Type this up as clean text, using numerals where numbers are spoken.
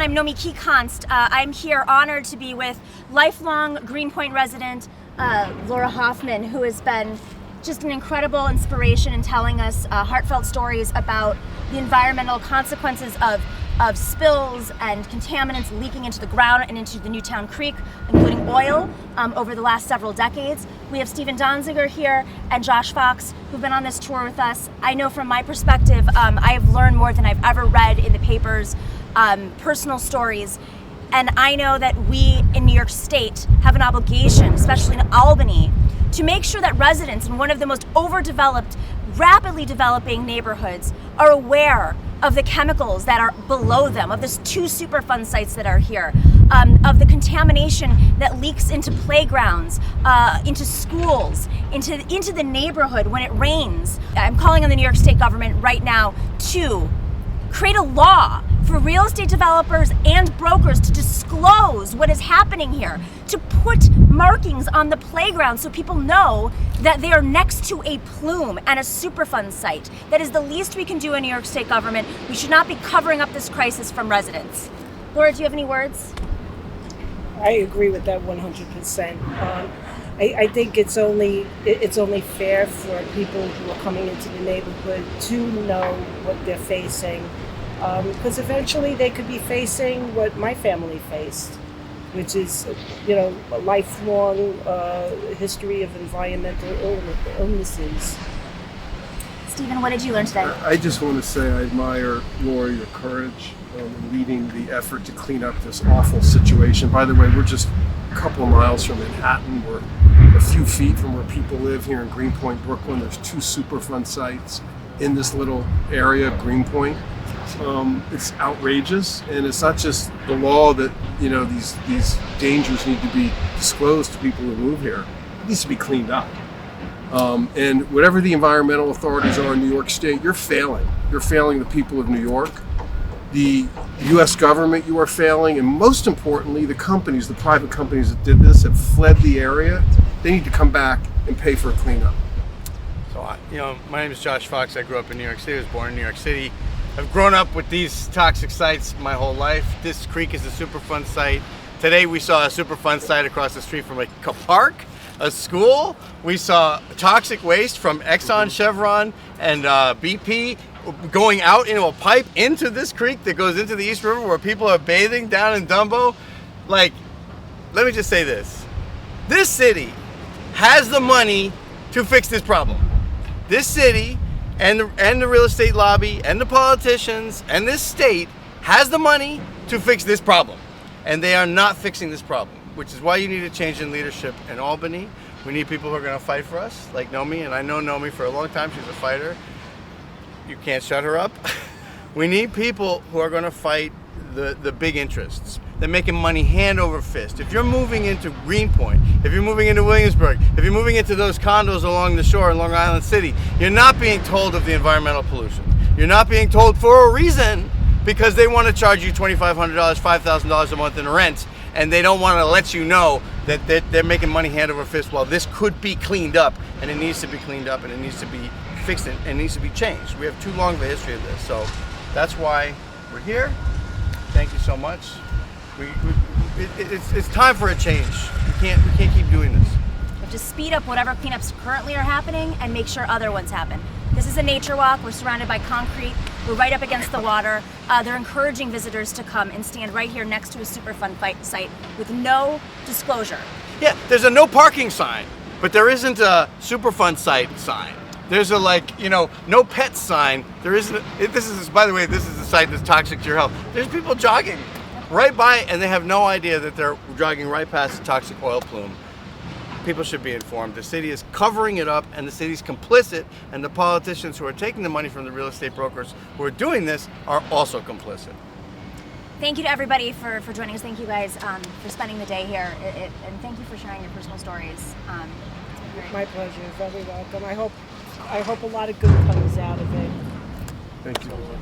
everyone. I'm Nomiki Konst. I'm here honored to be with lifelong Greenpoint resident Laura Hoffman, who has been just an incredible inspiration in telling us heartfelt stories about the environmental consequences of spills and contaminants leaking into the ground and into the Newtown Creek, including oil, over the last several decades. We have Donziger here and Josh Fox, who've been on this tour with us. I know from my perspective, I have learned more than I've ever read in the papers, personal stories. And I know that we in New York State have an obligation, especially in Albany, to make sure that residents in one of the most overdeveloped, rapidly developing neighborhoods are aware of the chemicals that are below them, of the two Superfund sites that are here, of the contamination that leaks into playgrounds, into schools, into the neighborhood when it rains. I'm calling on the New York State government right now to create a law for real estate developers and brokers to disclose what is happening here, to put markings on the playground so people know that they are next to a plume and a Superfund site. That is the least we can do in New York State government. We should not be covering up this crisis from residents. Laura, do you have any words? I agree with that 100%. I think it's only fair for people who are coming into the neighborhood to know what they're facing, because eventually they could be facing what my family faced, which is, a lifelong history of environmental illnesses. Stephen, what did you learn today? I just want to say I admire, Laura, your courage in leading the effort to clean up this awful situation. By the way, we're just a couple of miles from Manhattan. We're a few feet from where people live here in Greenpoint, Brooklyn. There's two Superfund sites in this little area of Greenpoint. It's outrageous, and it's not just the law that these dangers need to be disclosed to people who move here. It needs to be cleaned up. And whatever the environmental authorities are in New York State, you're failing. You're failing the people of New York. The U.S. government, you are failing, and most importantly, the private companies that did this have fled the area. They need to come back and pay for a cleanup. So, my name is Josh Fox. I grew up in New York City. I was born in New York City. I've grown up with these toxic sites my whole life. This creek is a Superfund site. Today we saw a Superfund site across the street from a park, a school. We saw toxic waste from Exxon, Chevron, and BP going out into a pipe into this creek that goes into the East River where people are bathing down in Dumbo. Let me just say this. This city has the money to fix this problem. This city and the real estate lobby and the politicians and this state has the money to fix this problem. And they are not fixing this problem, which is why you need a change in leadership in Albany. We need people who are going to fight for us, like Nomi, and I know Nomi for a long time. She's a fighter. You can't shut her up. We need people who are going to fight the big interests. They're making money hand over fist. If you're moving into Greenpoint, if you're moving into Williamsburg, if you're moving into those condos along the shore in Long Island City, you're not being told of the environmental pollution. You're not being told for a reason, because they want to charge you $2,500, $5,000 a month in rent, and they don't want to let you know that they're making money hand over fist while this could be cleaned up, and it needs to be cleaned up, and it needs to be fixed, and it needs to be changed. We have too long of a history of this, so that's why we're here. Thank you so much. It's time for a change. We can't keep doing this. We have to speed up whatever cleanups currently are happening and make sure other ones happen. This is a nature walk. We're surrounded by concrete. We're right up against the water. They're encouraging visitors to come and stand right here next to a Superfund site with no disclosure. Yeah, there's a no parking sign, but there isn't a Superfund site sign. There's a no pet sign. There isn't. By the way, this is a site that's toxic to your health. There's people jogging right by, and they have no idea that they're jogging right past a toxic oil plume. People should be informed. The city is covering it up, and the city's complicit, and the politicians who are taking the money from the real estate brokers who are doing this are also complicit. Thank you to everybody for joining us. Thank you guys for spending the day here, and thank you for sharing your personal stories. It's been great. My pleasure. Very welcome. I hope a lot of good comes out of it. Thank you.